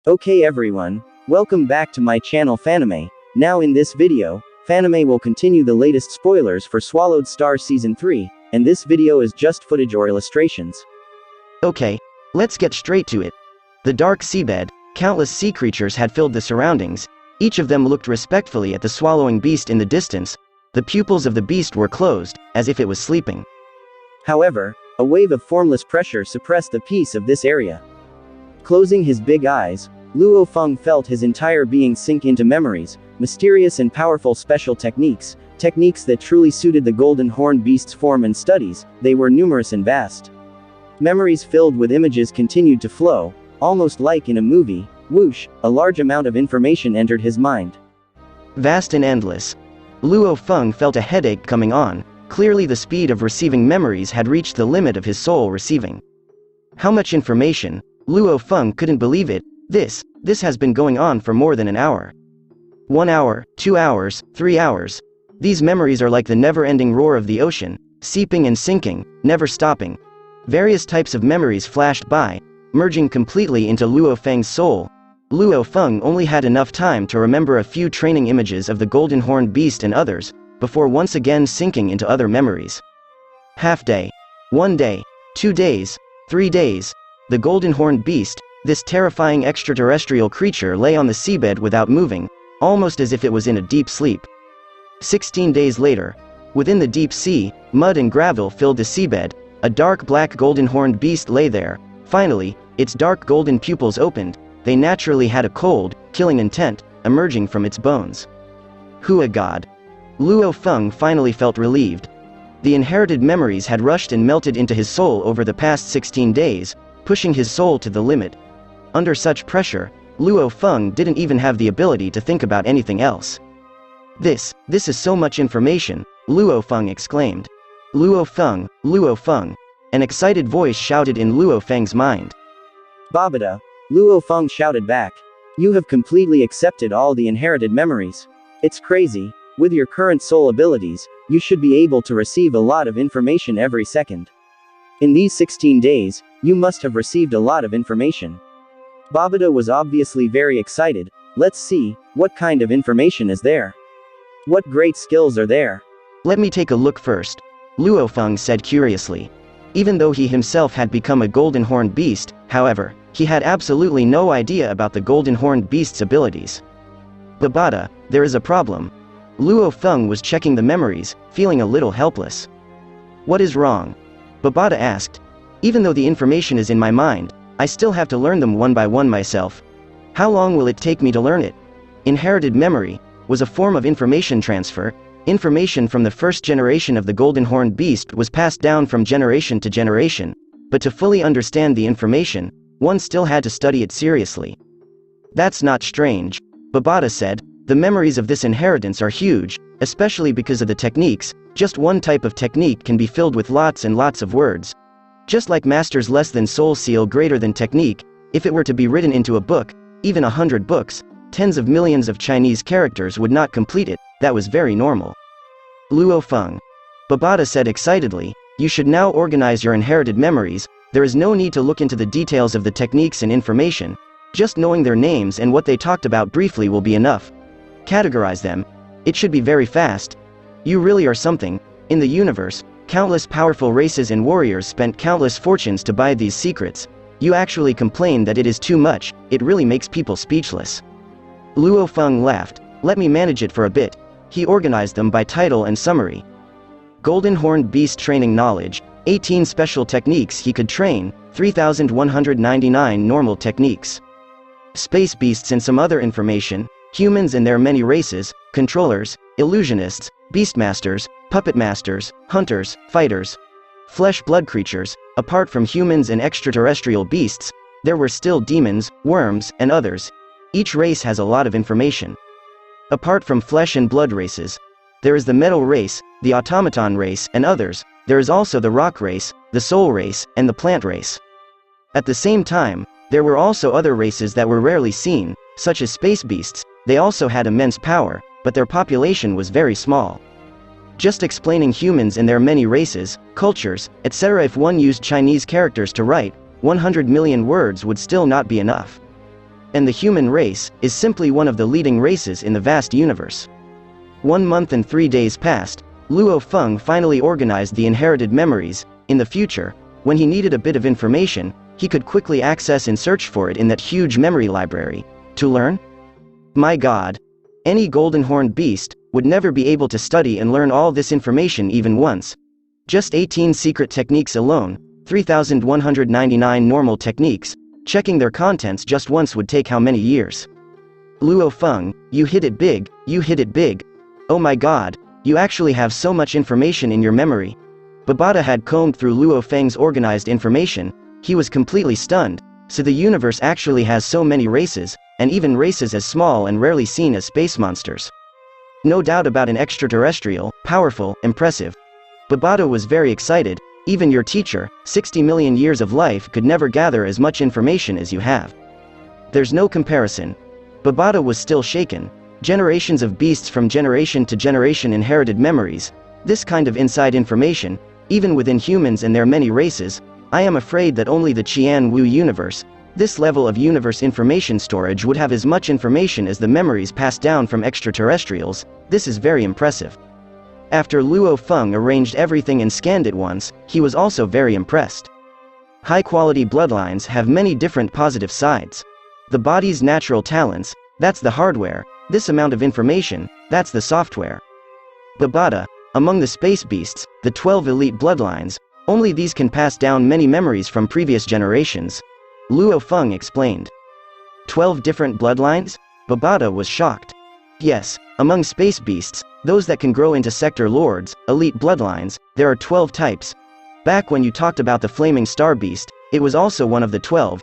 Okay everyone, welcome back to my channel Fanime. Now in this video, Fanime will continue the latest spoilers for Swallowed Star Season 3, and this video is just footage or illustrations. Okay, let's get straight to it. The dark seabed, countless sea creatures had filled the surroundings. Each of them looked respectfully at the swallowing beast in the distance. The pupils of the beast were closed, as if it was sleeping. However, a wave of formless pressure suppressed the peace of this area. Closing his big eyes, Luofeng felt his entire being sink into memories, mysterious and powerful special techniques that truly suited the golden horned beast's form and studies. They were numerous and vast. Memories filled with images continued to flow, almost like in a movie. Whoosh, a large amount of information entered his mind. Vast and endless. Luofeng felt a headache coming on. Clearly the speed of receiving memories had reached the limit of his soul receiving. How much information? Luofeng couldn't believe it. This has been going on for more than an hour. 1 hour, 2 hours, 3 hours. These memories are like the never-ending roar of the ocean, seeping and sinking, never stopping. Various types of memories flashed by, merging completely into Luofeng's soul. Luofeng only had enough time to remember a few training images of the golden horned beast and others, before once again sinking into other memories. Half day. 1 day. 2 days. 3 days. The golden horned beast, this terrifying extraterrestrial creature, lay on the seabed without moving, almost as if it was in a deep sleep. 16 days later, within the deep sea, mud and gravel filled the seabed. A dark black golden horned beast lay there. Finally, its dark golden pupils opened. They naturally had a cold, killing intent, emerging from its bones. Hua God. Luofeng finally felt relieved. The inherited memories had rushed and melted into his soul over the past 16 days, pushing his soul to the limit. Under such pressure, Luofeng didn't even have the ability to think about anything else. This is so much information, Luofeng exclaimed. Luofeng, Luofeng. An excited voice shouted in Luofeng's mind. Babada, Luofeng shouted back. You have completely accepted all the inherited memories. It's crazy. With your current soul abilities, you should be able to receive a lot of information every second. In these 16 days, you must have received a lot of information. Babada was obviously very excited. Let's see, what kind of information is there? What great skills are there? Let me take a look first, Luofeng said curiously. Even though he himself had become a golden horned beast, however, he had absolutely no idea about the golden horned beast's abilities. Babada, there is a problem. Luofeng was checking the memories, feeling a little helpless. What is wrong? Babada asked. Even though the information is in my mind, I still have to learn them one by one myself. How long will it take me to learn it? Inherited memory was a form of information transfer. Information from the first generation of the golden horned beast was passed down from generation to generation, but to fully understand the information, one still had to study it seriously. That's not strange, Babada said. The memories of this inheritance are huge, especially because of the techniques. Just one type of technique can be filled with lots and lots of words. Just like masters less than soul seal greater than technique, if it were to be written into a book, even 100 books, tens of millions of Chinese characters would not complete it. That was very normal. Luofeng. Babada said excitedly, you should now organize your inherited memories. There is no need to look into the details of the techniques and information. Just knowing their names and what they talked about briefly will be enough. Categorize them. It should be very fast. You really are something. In the universe, countless powerful races and warriors spent countless fortunes to buy these secrets. You actually complain that it is too much. It really makes people speechless. Luofeng laughed. Let me manage it for a bit. He organized them by title and summary. Golden Horned Beast Training Knowledge, 18 special techniques he could train, 3,199 normal techniques. Space beasts and some other information, humans and their many races, controllers, illusionists, beastmasters, puppet masters, hunters, fighters. Flesh-blood creatures. Apart from humans and extraterrestrial beasts, there were still demons, worms, and others. Each race has a lot of information. Apart from flesh and blood races, there is the metal race, the automaton race, and others. There is also the rock race, the soul race, and the plant race. At the same time, there were also other races that were rarely seen, such as space beasts. They also had immense power, but their population was very small. Just explaining humans and their many races, cultures, etc. If one used Chinese characters to write, 100 million words would still not be enough. And the human race is simply one of the leading races in the vast universe. 1 month and 3 days passed. Luofeng finally organized the inherited memories. In the future, when he needed a bit of information, he could quickly access and search for it in that huge memory library. To learn? My God! Any golden horned beast would never be able to study and learn all this information even once. Just 18 secret techniques alone, 3,199 normal techniques, checking their contents just once would take how many years? Luofeng, you hit it big, you hit it big. Oh my God, you actually have so much information in your memory. Babata had combed through Luofeng's organized information. He was completely stunned. So the universe actually has so many races, and even races as small and rarely seen as space monsters. No doubt about an extraterrestrial, powerful, impressive. Babata was very excited. Even your teacher, 60 million years of life, could never gather as much information as you have. There's no comparison. Babata was still shaken. Generations of beasts from generation to generation inherited memories. This kind of inside information, even within humans and their many races, I am afraid that only the Qian Wu universe, this level of universe information storage, would have as much information as the memories passed down from extraterrestrials. This is very impressive. After Luofeng arranged everything and scanned it once, he was also very impressed. High-quality bloodlines have many different positive sides. The body's natural talents, that's the hardware. This amount of information, that's the software. Babata, among the space beasts, the 12 elite bloodlines, only these can pass down many memories from previous generations. Luofeng explained. 12 different bloodlines? Babata was shocked. Yes, among space beasts, those that can grow into sector lords, elite bloodlines, there are 12 types. Back when you talked about the flaming star beast, it was also one of the 12.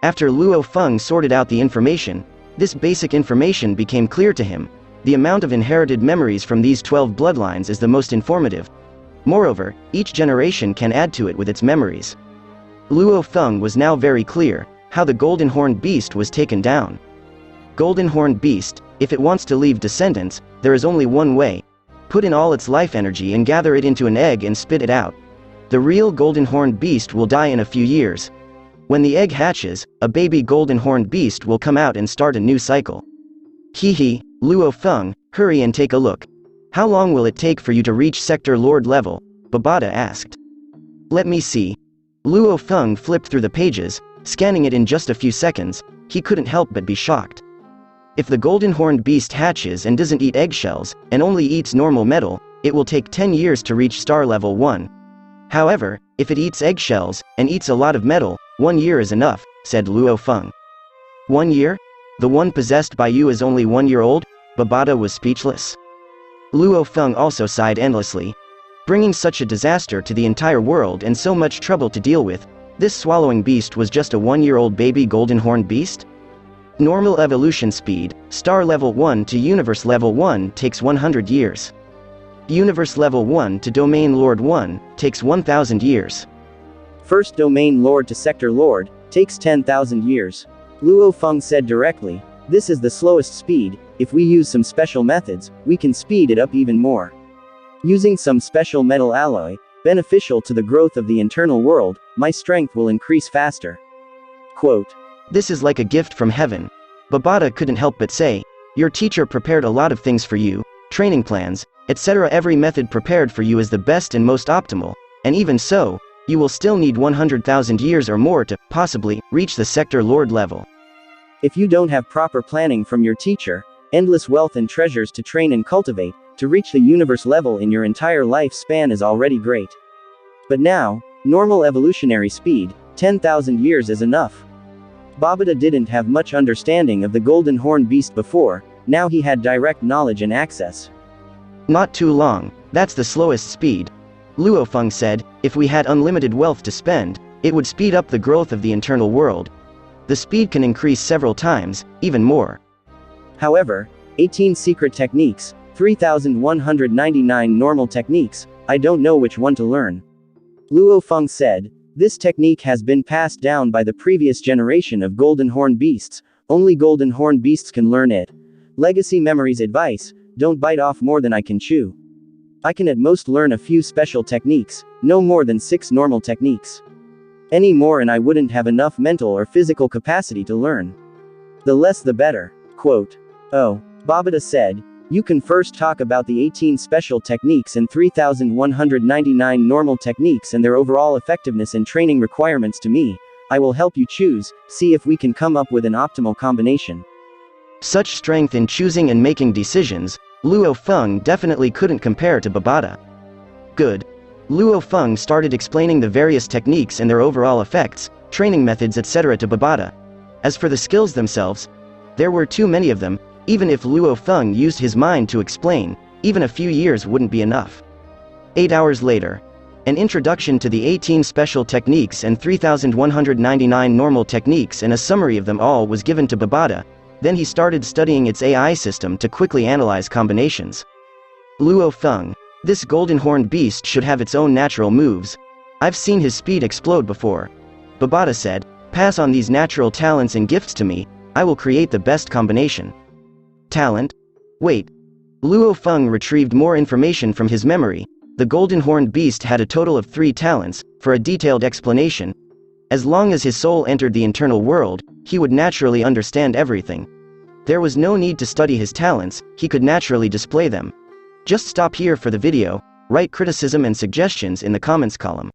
After Luofeng sorted out the information, this basic information became clear to him. The amount of inherited memories from these 12 bloodlines is the most informative. Moreover, each generation can add to it with its memories. Luofeng was now very clear how the golden horned beast was taken down. Golden horned beast, if it wants to leave descendants, there is only one way. Put in all its life energy and gather it into an egg and spit it out. The real golden horned beast will die in a few years. When the egg hatches, a baby golden horned beast will come out and start a new cycle. Hee, Luofeng, hurry and take a look. How long will it take for you to reach Sector Lord level? Babata asked. Let me see. Luofeng flipped through the pages, scanning it in just a few seconds. He couldn't help but be shocked. If the golden horned beast hatches and doesn't eat eggshells, and only eats normal metal, it will take 10 years to reach star level 1. However, if it eats eggshells, and eats a lot of metal, 1 year is enough, said Luofeng. 1 year? The one possessed by you is only 1 year old? Babata was speechless. Luofeng also sighed endlessly. Bringing such a disaster to the entire world and so much trouble to deal with, this swallowing beast was just a 1-year-old baby golden horned beast? Normal evolution speed, star level 1 to universe level 1 takes 100 years. Universe level 1 to domain lord 1 takes 1,000 years. First domain lord to sector lord takes 10,000 years. Luofeng said directly. This is the slowest speed. If we use some special methods, we can speed it up even more. Using some special metal alloy, beneficial to the growth of the internal world, my strength will increase faster. Quote. This is like a gift from heaven. Babata couldn't help but say, your teacher prepared a lot of things for you, training plans, etc. Every method prepared for you is the best and most optimal, and even so, you will still need 100,000 years or more to, possibly, reach the sector lord level. If you don't have proper planning from your teacher, endless wealth and treasures to train and cultivate, to reach the universe level in your entire lifespan is already great. But now, normal evolutionary speed, 10,000 years is enough. Babata didn't have much understanding of the golden horn beast before, now he had direct knowledge and access. Not too long, that's the slowest speed. Luofeng said, if we had unlimited wealth to spend, it would speed up the growth of the internal world. The speed can increase several times, even more. However, 18 secret techniques, 3,199 normal techniques, I don't know which one to learn. Luofeng said, this technique has been passed down by the previous generation of golden horn beasts, only golden horn beasts can learn it. Legacy memories advice, don't bite off more than I can chew. I can at most learn a few special techniques, no more than 6 normal techniques. Any more and I wouldn't have enough mental or physical capacity to learn. The less the better. Quote. Oh. Babata said, you can first talk about the 18 special techniques and 3,199 normal techniques and their overall effectiveness and training requirements to me. I will help you choose, see if we can come up with an optimal combination. Such strength in choosing and making decisions, Luofeng definitely couldn't compare to Babata. Good. Luofeng started explaining the various techniques and their overall effects, training methods etc. to Babata. As for the skills themselves, there were too many of them. Even if Luofeng used his mind to explain, even a few years wouldn't be enough. 8 hours later, an introduction to the 18 special techniques and 3,199 normal techniques and a summary of them all was given to Babata. Then he started studying its AI system to quickly analyze combinations. Luofeng, this golden horned beast should have its own natural moves. I've seen his speed explode before. Babata said, pass on these natural talents and gifts to me, I will create the best combination. Talent? Wait. Luofeng retrieved more information from his memory. The golden horned beast had a total of 3 talents. For a detailed explanation, as long as his soul entered the internal world, he would naturally understand everything. There was no need to study his talents, he could naturally display them. Just stop here for the video, write criticism and suggestions in the comments column.